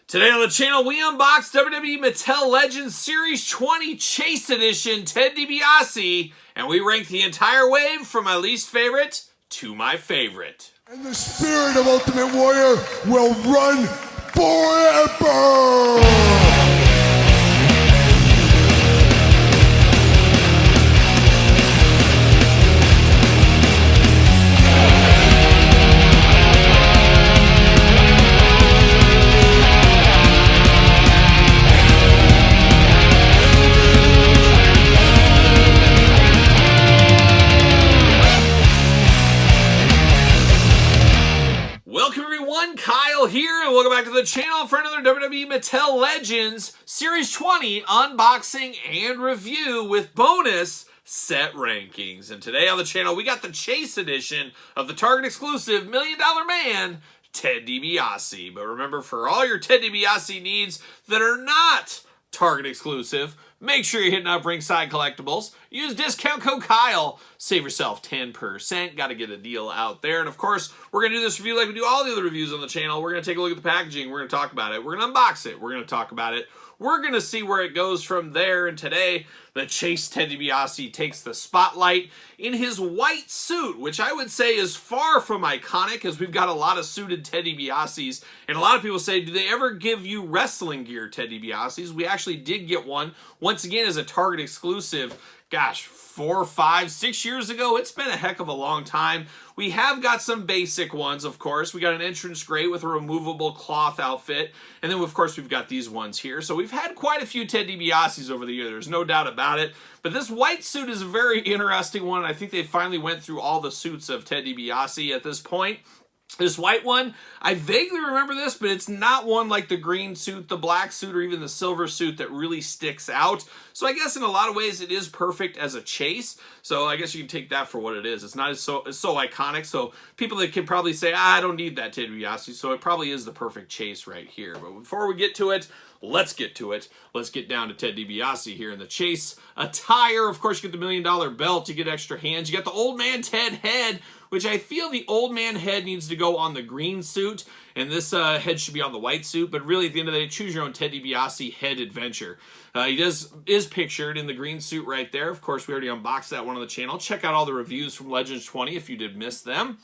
Today on the channel, we unbox WWE Mattel Legends Series 20 Chase Edition Ted DiBiase, and we rank the entire wave from my least favorite to my favorite. And the spirit of Ultimate Warrior will run forever! Kyle here, and welcome back to the channel for another WWE Mattel Legends Series 20 unboxing and review with bonus set rankings. And today on the channel, we got the Chase edition of the Target exclusive $1 Million Man, Ted DiBiase. But remember, for all your Ted DiBiase needs that are not Target exclusive, make sure you're hitting up Ringside Collectibles. Use discount code Kyle. Save yourself 10%. Got to get a deal out there. And of course, we're going to do this review like we do all the other reviews on the channel. We're going to take a look at the packaging. We're going to talk about it. We're going to unbox it. We're going to talk about it. We're going to see where it goes from there. And today, the Chase Ted DiBiase takes the spotlight in his white suit, which I would say is far from iconic, as we've got a lot of suited Ted DiBiases. And a lot of people say, do they ever give you wrestling gear Ted DiBiases? We actually did get one, once again, as a Target exclusive. Gosh, 4, 5, 6 years ago. It's been a heck of a long time. We have got some basic ones, of course. We got an entrance gray with a removable cloth outfit. And then, of course, we've got these ones here. So we've had quite a few Ted DiBiases over the year. There's no doubt about it. But this white suit is a very interesting one. I think they finally went through all the suits of Ted DiBiase at this point. This white one, I vaguely remember this, but it's not one like the green suit, the black suit, or even the silver suit that really sticks out. So I guess in a lot of ways it is perfect as a chase. So I guess you can take that for what it is. It's not it's so iconic. So people that can probably say, I don't need that Ted DiBiase. So it probably is the perfect chase right here. But before we get to it, let's get to it. Let's get down to Ted DiBiase here in the chase attire. Of course, you get the $1 Million belt. You get extra hands. You got the Old Man Ted head, which I feel the Old Man head needs to go on the green suit, and this head should be on the white suit. But really, at the end of the day, choose your own Ted DiBiase head adventure. He is pictured in the green suit right there. Of course, we already unboxed that one on the channel. Check out all the reviews from Legends 20 if you did miss them.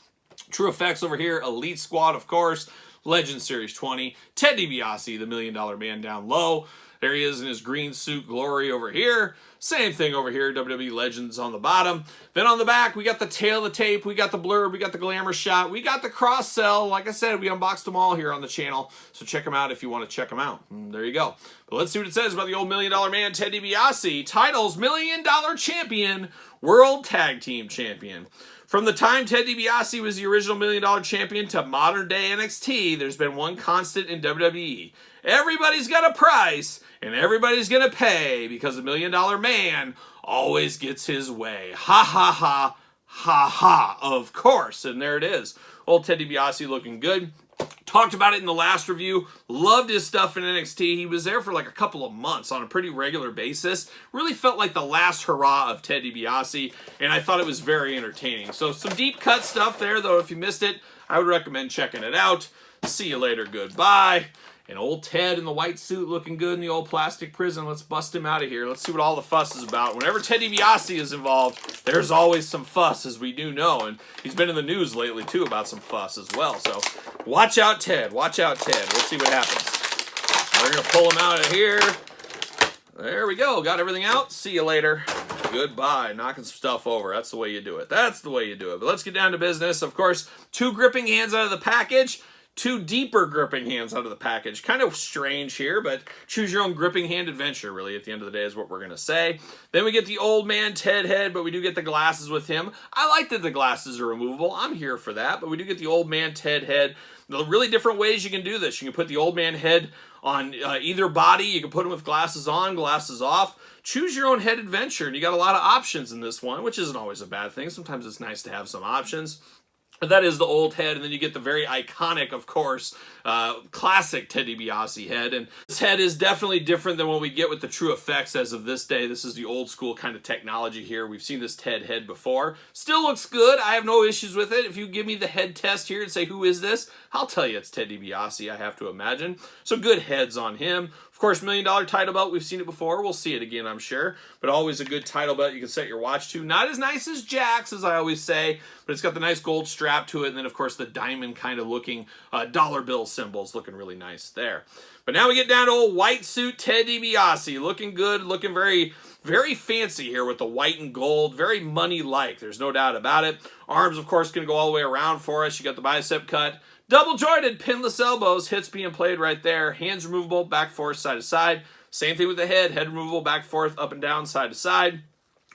True Effects over here, Elite Squad, of course. Legends Series 20, Ted DiBiase, the $1 Million Man down low. There he is in his green suit glory over here. Same thing over here, WWE Legends on the bottom. Then on the back, we got the tail of the tape, we got the blurb, we got the glamour shot, we got the cross sell. Like I said, we unboxed them all here on the channel, so check them out if you want to check them out. There you go. But let's see what it says about the old $1 Million Man, Ted DiBiase. Titles: $1 Million Champion, World Tag Team Champion. From the time Ted DiBiase was the original $1 Million Champion to modern day NXT, there's been one constant in WWE. Everybody's got a price, and everybody's going to pay, because the $1 Million Man always gets his way. Ha ha ha, ha ha, of course. And there it is. Old Ted DiBiase looking good. Talked about it in the last review. Loved his stuff in NXT. He was there for like a couple of months on a pretty regular basis. Really felt like the last hurrah of Ted DiBiase, and I thought it was very entertaining. So some deep cut stuff there, though. If you missed it, I would recommend checking it out. See you later. Goodbye. And old Ted in the white suit looking good in the old plastic prison. Let's bust him out of here. Let's see what all the fuss is about. Whenever Ted DiBiase is involved, there's always some fuss, as we do know. And he's been in the news lately, too, about some fuss as well. So watch out, Ted. Watch out, Ted. Let's see what happens. We're going to pull him out of here. There we go. Got everything out. See you later. Goodbye. Knocking some stuff over. That's the way you do it. That's the way you do it. But let's get down to business. Of course, 2 gripping hands out of the package. 2 deeper gripping hands out of the package. Kind of strange here, but choose your own gripping hand adventure, really, at the end of the day is what we're going to say. Then we get the Old Man Ted head, but we do get the glasses with him. I like that the glasses are removable. I'm here for that, but we do get the Old Man Ted head. The really different ways you can do this. You can put the Old Man head on either body. You can put him with glasses on, glasses off. Choose your own head adventure, and you got a lot of options in this one, which isn't always a bad thing. Sometimes it's nice to have some options. But that is the old head, and then you get the very iconic, of course, classic Ted DiBiase head. And this head is definitely different than what we get with the True Effects as of this day. This is the old school kind of technology here. We've seen this Ted head before. Still looks good. I have no issues with it. If you give me the head test here and say, who is this? I'll tell you it's Ted DiBiase, I have to imagine. So good heads on him. Of course, $1 million title belt, we've seen it before. We'll see it again, I'm sure. But always a good title belt you can set your watch to. Not as nice as Jack's, as I always say, but it's got the nice gold strap to it. And then, of course, the diamond kind of looking dollar bill symbols looking really nice there. But now we get down to old white suit Ted DiBiase. Looking good, looking very, very fancy here with the white and gold. Very money-like, there's no doubt about it. Arms, of course, going to go all the way around for us. You got the bicep cut. Double jointed, pinless elbows, hits being played right there. Hands removable, back forth, side to side. Same thing with the head removable, back forth, up and down, side to side.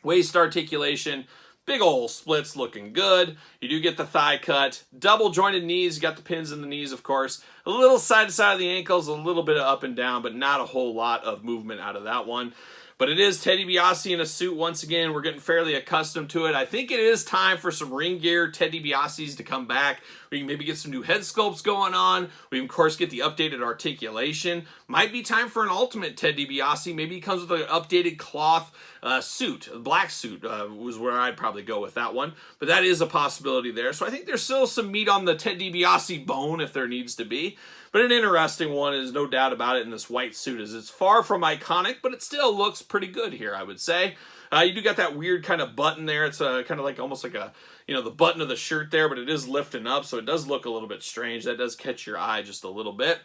Waist articulation, big ol' splits looking good. You do get the thigh cut. Double jointed knees, you got the pins in the knees, of course. A little side to side of the ankles, a little bit of up and down, but not a whole lot of movement out of that one. But it is Ted DiBiase in a suit once again. We're getting fairly accustomed to it. I think it is time for some ring gear Ted DiBiase's to come back. We can maybe get some new head sculpts going on. We can, of course, get the updated articulation. Might be time for an ultimate Ted DiBiase. Maybe he comes with an updated cloth suit. A black suit was where I'd probably go with that one. But that is a possibility there. So I think there's still some meat on the Ted DiBiase bone if there needs to be. But an interesting one is no doubt about it in this white suit. Is it's far from iconic, but it still looks pretty good here, I would say. You do got that weird kind of button there. It's kind of like almost like a, the button of the shirt there, but it is lifting up, so it does look a little bit strange. That does catch your eye just a little bit.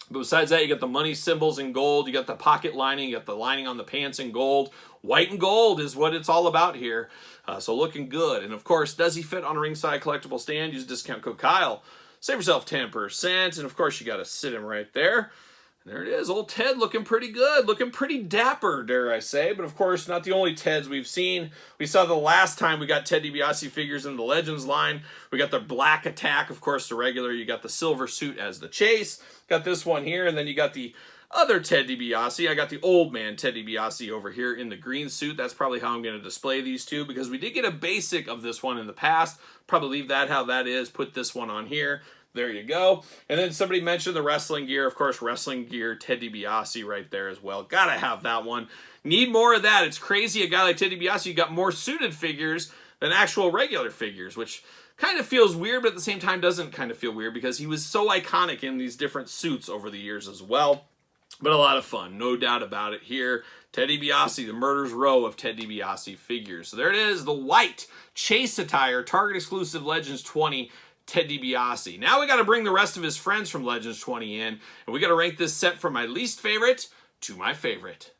But besides that, you got the money symbols in gold. You got the pocket lining. You got the lining on the pants in gold. White and gold is what it's all about here. So looking good. And of course, does he fit on a ringside collectible stand? Use discount code Kyle. Save yourself 10%. And of course, you got to sit him right there. And there it is. Old Ted looking pretty good. Looking pretty dapper, dare I say. But of course, not the only Teds we've seen. We saw the last time we got Ted DiBiase figures in the Legends line. We got the Black Attack, of course, the regular. You got the silver suit as the Chase. Got this one here. And then you got the other Ted DiBiase. I got the old man Ted DiBiase over here in the green suit. That's probably how I'm going to display these two, because we did get a basic of this one in the past. Probably leave that how that is. Put this one on here. There you go. And then somebody mentioned the wrestling gear. Of course, wrestling gear, Ted DiBiase right there as well. Gotta have that one. Need more of that. It's crazy. A guy like Ted DiBiase, you got more suited figures than actual regular figures, which kind of feels weird, but at the same time doesn't kind of feel weird, because he was so iconic in these different suits over the years as well. But a lot of fun, no doubt about it here. Ted DiBiase, the murder's row of Ted DiBiase figures. So there it is, the white Chase attire, Target exclusive Legends 20, Ted DiBiase. Now we got to bring the rest of his friends from Legends 20 in, and we got to rank this set from my least favorite to my favorite.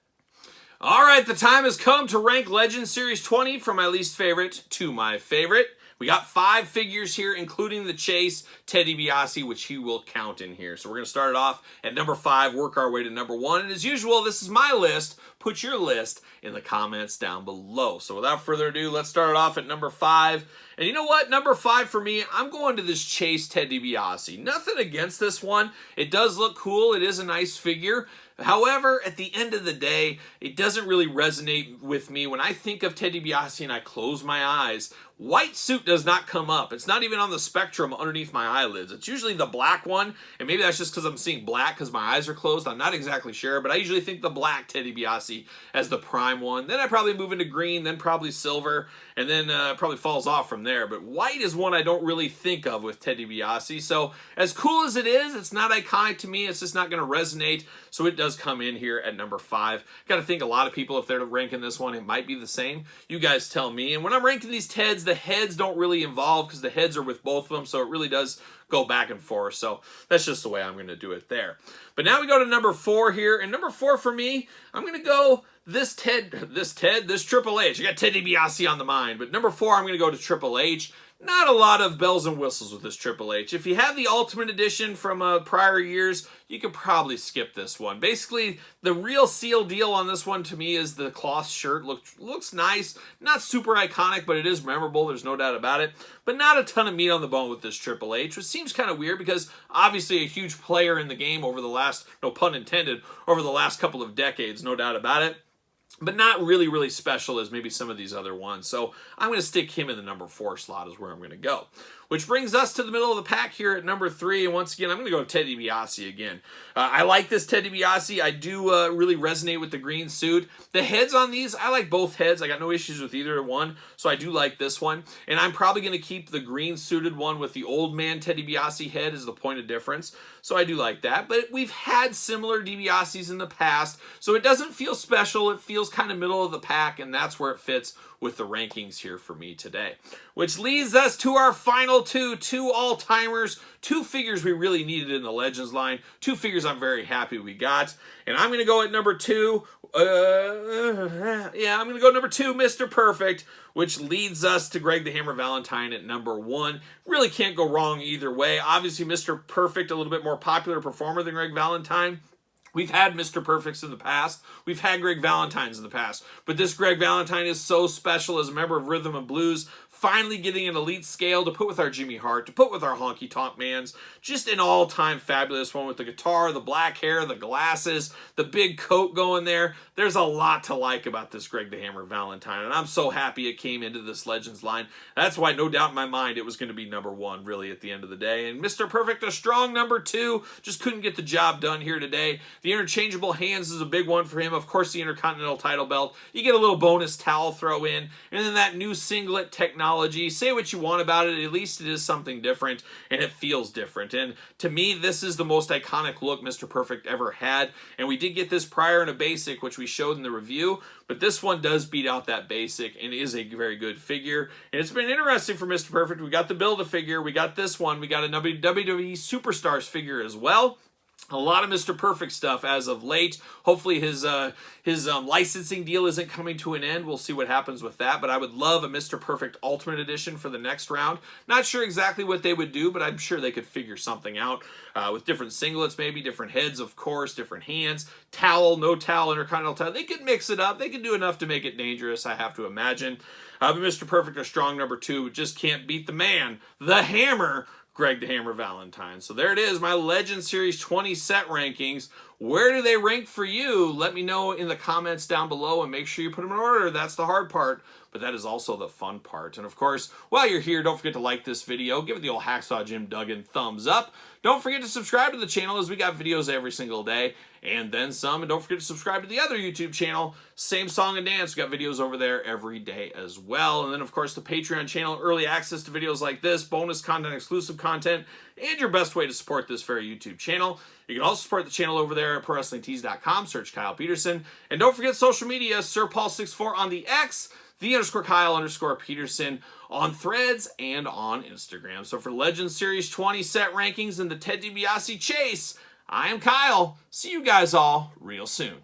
All right, the time has come to rank Legends Series 20 from my least favorite to my favorite. We got 5 figures here, including the Chase, Ted DiBiase, which he will count in here. So we're going to start it off at number 5, work our way to number 1. And as usual, this is my list. Put your list in the comments down below. So without further ado, let's start it off at number 5. And you know what? Number 5 for me, I'm going to this Chase Ted DiBiase. Nothing against this one. It does look cool. It is a nice figure. However, at the end of the day, it doesn't really resonate with me. When I think of Ted DiBiase and I close my eyes, white suit does not come up. It's not even on the spectrum underneath my eyelids. It's usually the black one, and maybe that's just because I'm seeing black because my eyes are closed. I'm not exactly sure, but I usually think the black Ted DiBiase as the prime one. Then I probably move into green, then probably silver, and then probably falls off from there. But white is one I don't really think of with Ted DiBiase. So as cool as it is, it's not iconic to me. It's just not going to resonate. So it does come in here at number 5. Got to think a lot of people, if they're ranking this one, it might be the same. You guys tell me. And when I'm ranking these Teds, the heads don't really involve, because the heads are with both of them. So it really does go back and forth. So that's just the way I'm going to do it there. But now we go to number 4 here. And number 4 for me, I'm going to go this Triple H. I got Ted DiBiase on the mind. But number 4, I'm going to go to Triple H. Not a lot of bells and whistles with this Triple H. If you have the Ultimate Edition from prior years, you could probably skip this one. Basically, the real seal deal on this one to me is the cloth shirt. Looks nice. Not super iconic, but it is memorable. There's no doubt about it. But not a ton of meat on the bone with this Triple H, which seems kind of weird because obviously a huge player in the game over the last, no pun intended, over the last couple of decades, no doubt about it. But not really special as maybe some of these other ones. So I'm going to stick him in the number 4 slot is where I'm going to go. which brings us to the middle of the pack here at number 3. And once again, I'm going to go Ted DiBiase again. I like this Ted DiBiase. I do really resonate with the green suit. The heads on these, I like both heads. I got no issues with either one, so I do like this one. And I'm probably going to keep the green suited one with the old man Ted DiBiase head as the point of difference. So I do like that. But we've had similar DiBiases in the past, so it doesn't feel special. It feels kind of middle of the pack, and that's where it fits with the rankings here for me today. Which leads us to our final two all-timers, 2 figures we really needed in the Legends line, 2 figures I'm very happy we got. And I'm going to go at number 2. I'm going to go number 2, Mr. Perfect, which leads us to Greg the Hammer Valentine at number 1. Really can't go wrong either way. Obviously, Mr. Perfect, a little bit more popular performer than Greg Valentine. We've had Mr. Perfects in the past. We've had Greg Valentines in the past. But this Greg Valentine is so special as a member of Rhythm and Blues. Finally getting an elite scale to put with our Jimmy Hart, to put with our Honky Tonk Mans. Just an all-time fabulous one with the guitar, the black hair, the glasses, the big coat going there. There's a lot to like about this Greg the Hammer Valentine, and I'm so happy it came into this Legends line. That's why, no doubt in my mind, it was going to be number 1, really, at the end of the day. And Mr. Perfect, a strong number 2, just couldn't get the job done here today. The interchangeable hands is a big one for him. Of course, the Intercontinental title belt. You get a little bonus towel throw in, and then that new singlet technology. Say what you want about it, at least it is something different, and it feels different. And to me, this is the most iconic look Mr. Perfect ever had, and we did get this prior in a basic, which we showed in the review, but this one does beat out that basic and is a very good figure. And it's been interesting for Mr. Perfect. We got the Build-A-Figure, we got this one, we got a WWE Superstars figure as well. A lot of Mr. Perfect stuff as of late. Hopefully his licensing deal isn't coming to an end. We'll see what happens with that. But I would love a Mr. Perfect Ultimate Edition for the next round. Not sure exactly what they would do, but I'm sure they could figure something out with different singlets, maybe different heads, of course, different hands, towel, no towel, Intercontinental towel. They could mix it up. They could do enough to make it dangerous, I have to imagine. But Mr. Perfect, a strong number 2, just can't beat the man, the Hammer, Greg the Hammer Valentine. So there it is, my Legend Series 20 set rankings. Where do they rank for you? Let me know in the comments down below, and make sure you put them in order. That's the hard part, but that is also the fun part. And of course, while you're here, don't forget to like this video. Give it the old Hacksaw Jim Duggan thumbs up. Don't forget to subscribe to the channel, as we got videos every single day, and then some. And don't forget to subscribe to the other YouTube channel, Same Song and Dance. We got videos over there every day as well. And then, of course, the Patreon channel, early access to videos like this, bonus content, exclusive content, and your best way to support this very YouTube channel. You can also support the channel over there at ProWrestlingTees.com. Search Kyle Peterson. And don't forget social media, SirPaul64 on the X, _Kyle_Peterson on Threads and on Instagram. So for Legends Series 20 set rankings and the Ted DiBiase chase, I am Kyle. See you guys all real soon.